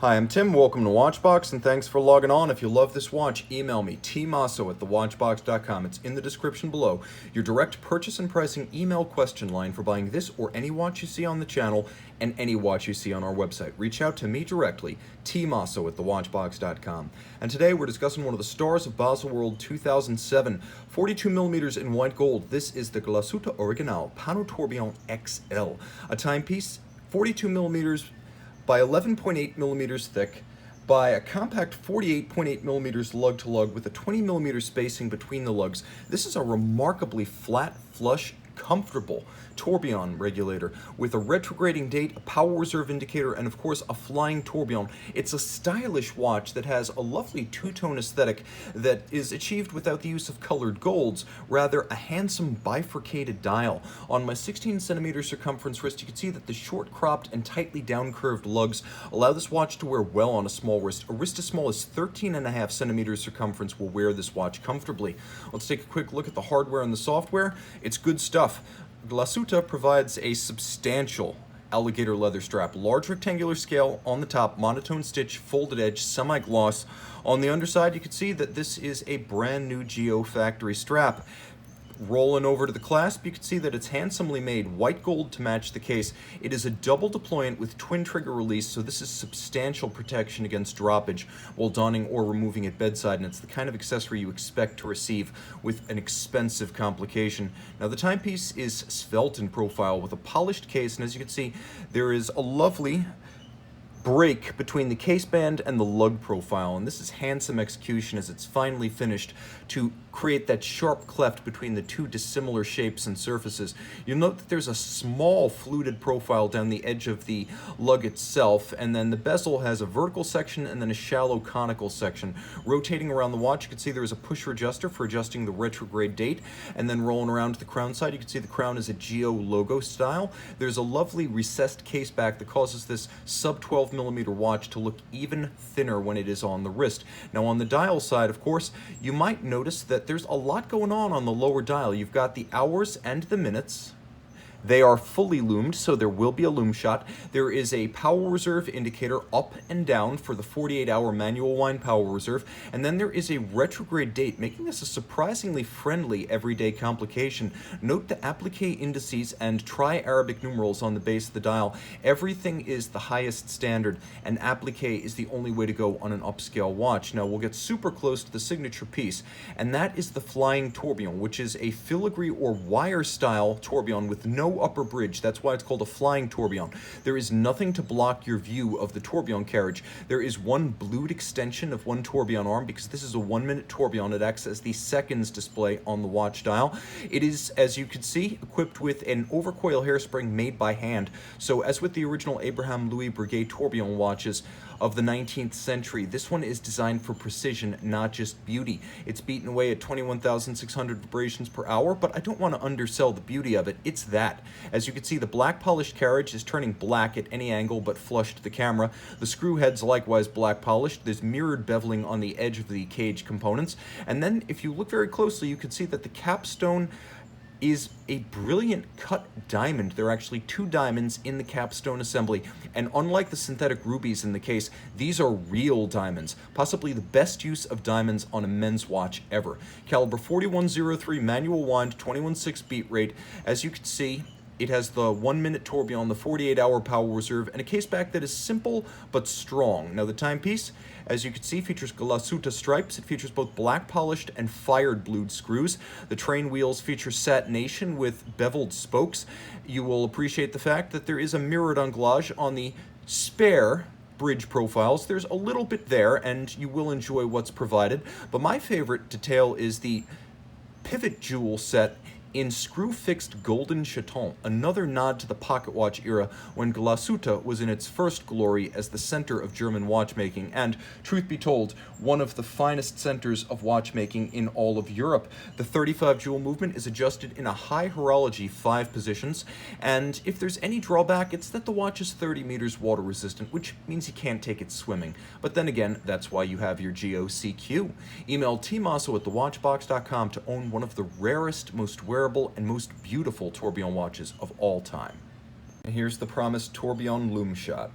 Hi, I'm Tim. Welcome to Watchbox, and thanks for logging on. If you love this watch, email me, tmosso@thewatchbox.com. It's in the description below. Your direct purchase and pricing email question line for buying this or any watch you see on the channel and any watch you see on our website. Reach out to me directly, tmosso@thewatchbox.com. And today we're discussing one of the stars of Basel World 2007, 42 millimeters in white gold. This is the Glashutte Original PanoTourbillon XL, a timepiece 42 millimeters by 11.8 millimeters thick, by a compact 48.8 millimeters lug-to-lug with a 20 millimeter spacing between the lugs. This is a remarkably flat, flush, comfortable tourbillon regulator with a retrograding date, a power reserve indicator, and of course a flying tourbillon. It's a stylish watch that has a lovely two-tone aesthetic that is achieved without the use of colored golds, rather a handsome bifurcated dial. On my 16 centimeter circumference wrist, you can see that the short cropped and tightly down curved lugs allow this watch to wear well on a small wrist. A wrist as small as 13.5 centimeters circumference will wear this watch comfortably. Let's take a quick look at the hardware and the software. It's good stuff. Glashutte provides a substantial alligator leather strap, large rectangular scale on the top, monotone stitch, folded edge, semi-gloss. On the underside, you can see that this is a brand new Geo factory strap. Rolling over to the clasp, you can see that it's handsomely made, white gold to match the case. It is a double deployant with twin trigger release, so this is substantial protection against droppage while donning or removing at bedside, and it's the kind of accessory you expect to receive with an expensive complication. Now, the timepiece is svelte in profile with a polished case, and as you can see, there is a lovely break between the case band and the lug profile, and this is handsome execution as it's finally finished to create that sharp cleft between the two dissimilar shapes and surfaces. You'll note that there's a small fluted profile down the edge of the lug itself, and then the bezel has a vertical section and then a shallow conical section. Rotating around the watch, you can see there is a pusher adjuster for adjusting the retrograde date, and then rolling around to the crown side, you can see the crown is a Geo logo style. There's a lovely recessed case back that causes this sub 12 millimeter watch to look even thinner when it is on the wrist. Now, on the dial side, of course, you might notice that there's a lot going on the lower dial. You've got the hours and the minutes. They are fully loomed, so there will be a loom shot. There is a power reserve indicator up and down for the 48-hour manual wind power reserve, and then there is a retrograde date, making this a surprisingly friendly everyday complication. Note the applique indices and tri-Arabic numerals on the base of the dial. Everything is the highest standard, and applique is the only way to go on an upscale watch. Now, we'll get super close to the signature piece, and that is the flying tourbillon, which is a filigree or wire-style tourbillon with no upper bridge. That's why it's called a flying tourbillon. There is nothing to block your view of the tourbillon carriage. There is one blued extension of one tourbillon arm because this is a 1-minute tourbillon. It acts as the seconds display on the watch dial. It is, as you can see, equipped with an overcoil hairspring made by hand. So as with the original Abraham Louis Breguet tourbillon watches of the 19th century, this one is designed for precision, not just beauty. It's beaten away at 21,600 vibrations per hour, but I don't want to undersell the beauty of it. It's that. As you can see, the black polished carriage is turning black at any angle but flush to the camera. The screw head's likewise black polished. There's mirrored beveling on the edge of the cage components. And then if you look very closely, you can see that the capstone is a brilliant cut diamond. There are actually 2 diamonds in the capstone assembly, and unlike the synthetic rubies in the case, these are real diamonds, possibly the best use of diamonds on a men's watch ever. Caliber 4103 manual wind, 21.6 beat rate. As you can see, it has the 1-minute tourbillon, the 48-hour power reserve, and a case back that is simple but strong. Now, the timepiece, as you can see, features Glashutte stripes. It features both black polished and fired blued screws. The train wheels feature satination with beveled spokes. You will appreciate the fact that there is a mirrored anglage on the spare bridge profiles. There's a little bit there, and you will enjoy what's provided. But my favorite detail is the pivot jewel set in screw-fixed golden chaton, another nod to the pocket watch era when Glashutte was in its first glory as the center of German watchmaking, and, truth be told, one of the finest centers of watchmaking in all of Europe. The 35 jewel movement is adjusted in a high horology 5 positions, and if there's any drawback, it's that the watch is 30 meters water resistant, which means you can't take it swimming. But then again, that's why you have your GOCQ. Email tmosso@thewatchbox.com to own one of the rarest, most wearable, and most beautiful tourbillon watches of all time. And here's the promised tourbillon loom shot.